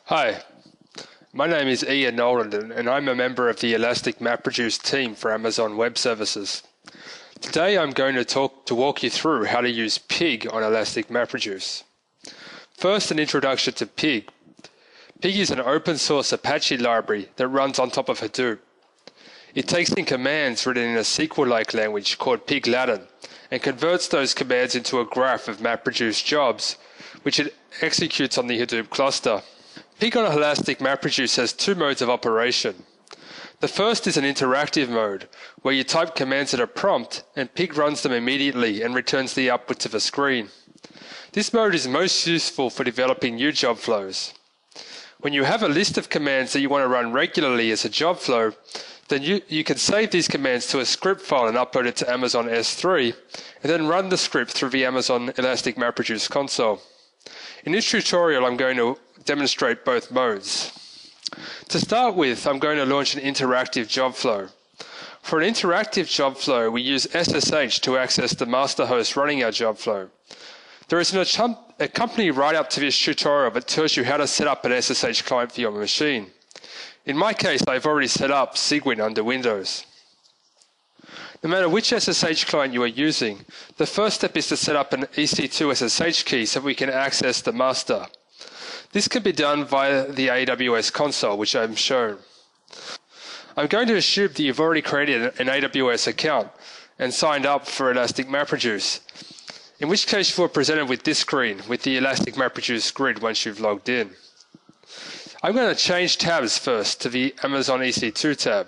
Hi, my name is Ian Nolan and I'm a member of the Elastic MapReduce team for Amazon Web Services. Today I'm going to walk you through how to use Pig on Elastic MapReduce. First, an introduction to Pig. Pig is an open source Apache library that runs on top of Hadoop. It takes in commands written in a SQL-like language called Pig Latin and converts those commands into a graph of MapReduce jobs, which it executes on the Hadoop cluster. Pig on Elastic MapReduce has two modes of operation. The first is an interactive mode, where you type commands at a prompt and Pig runs them immediately and returns the output to the screen. This mode is most useful for developing new job flows. When you have a list of commands that you want to run regularly as a job flow, then you can save these commands to a script file and upload it to Amazon S3, and then run the script through the Amazon Elastic MapReduce console. In this tutorial, I'm going to demonstrate both modes. To start with, I'm going to launch an interactive job flow. For an interactive job flow, we use SSH to access the master host running our job flow. There is an accompanying write-up to this tutorial that tells you how to set up an SSH client for your machine. In my case, I've already set up Cygwin under Windows. No matter which SSH client you are using, the first step is to set up an Ec2 Ssh Key so we can access the master. This can be done via the AWS console, which I'm shown. I'm going to assume that you've already created an AWS account and signed up for Elastic MapReduce, in which case you are presented with this screen with the Elastic MapReduce grid once you've logged in. I'm going to change tabs first to the Amazon EC2 tab.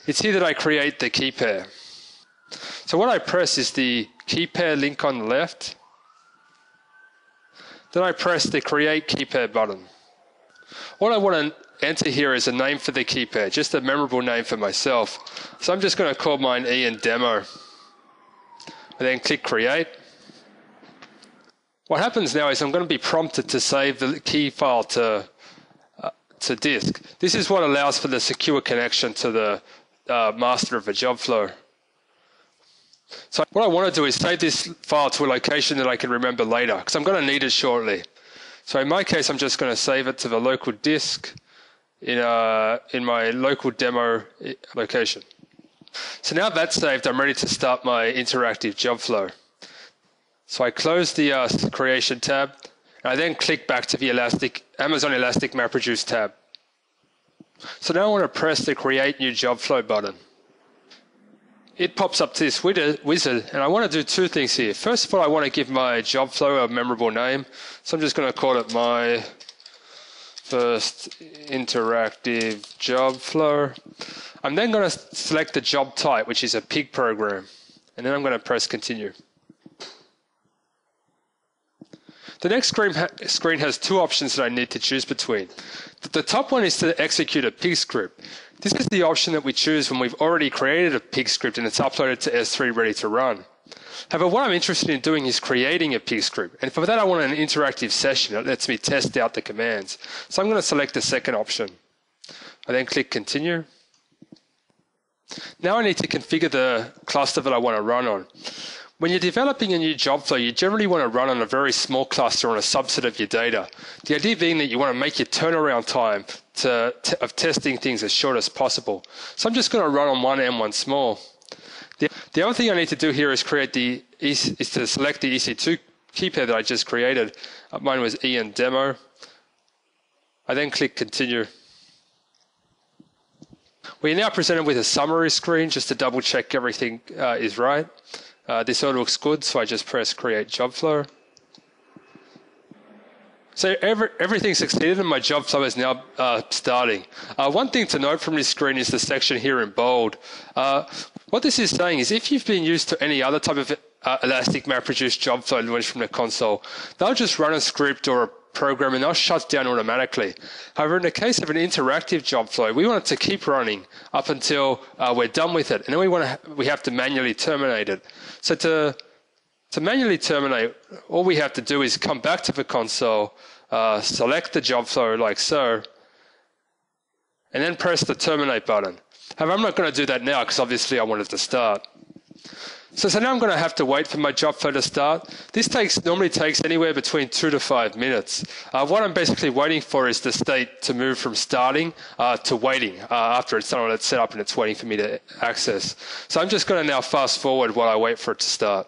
It's here that I create the key pair. So what I press is the key pair link on the left. Then I press the Create Key Pair button. What I want to enter here is a name for the key pair, just a memorable name for myself. So I'm just going to call mine Ian Demo. And then click Create. What happens now is I'm going to be prompted to save the key file to disk. This is what allows for the secure connection to the master of a job flow. So what I want to do is save this file to a location that I can remember later, because I'm going to need it shortly. So in my case, I'm just going to save it to the local disk in my local demo location. So now that's saved, I'm ready to start my interactive job flow. So I close the creation tab, and I then click back to the Amazon Elastic MapReduce tab. So now I want to press the Create New Job Flow button. It pops up to this wizard, and I want to do two things here. First of all, I want to give my job flow a memorable name. So I'm just going to call it my first interactive job flow. I'm then going to select the job type, which is a Pig program. And then I'm going to press Continue. The next screen has two options that I need to choose between. The top one is to execute a Pig script. This is the option that we choose when we've already created a Pig script and it's uploaded to S3 ready to run. However, what I'm interested in doing is creating a Pig script. And for that, I want an interactive session that lets me test out the commands. So I'm going to select the second option. I then click Continue. Now I need to configure the cluster that I want to run on. When you're developing a new job flow, you generally want to run on a very small cluster on a subset of your data. The idea being that you want to make your turnaround time of testing things as short as possible. So I'm just going to run on one and one small. The other thing I need to do here is to select the EC2 key pair that I just created. Mine was Ian Demo. I then click Continue. We're now presented with a summary screen just to double check everything is right. This all looks good, so I just press Create Job Flow. So everything succeeded and my job flow is now starting. One thing to note from this screen is the section here in bold. What this is saying is if you've been used to any other type of Elastic MapReduce job flow launched from the console, they'll just run a script or a program and they'll shut down automatically. However, in the case of an interactive job flow, we want it to keep running up until we're done with it, and then we have to manually terminate it. So to manually terminate, all we have to do is come back to the console, select the job flow like so, and then press the terminate button. However, I'm not going to do that now because obviously I want it to start. So now I'm going to have to wait for my job flow to start. This normally takes anywhere between 2 to 5 minutes. What I'm basically waiting for is the state to move from starting to waiting after it's done all it's set up and it's waiting for me to access. So I'm just going to now fast forward while I wait for it to start.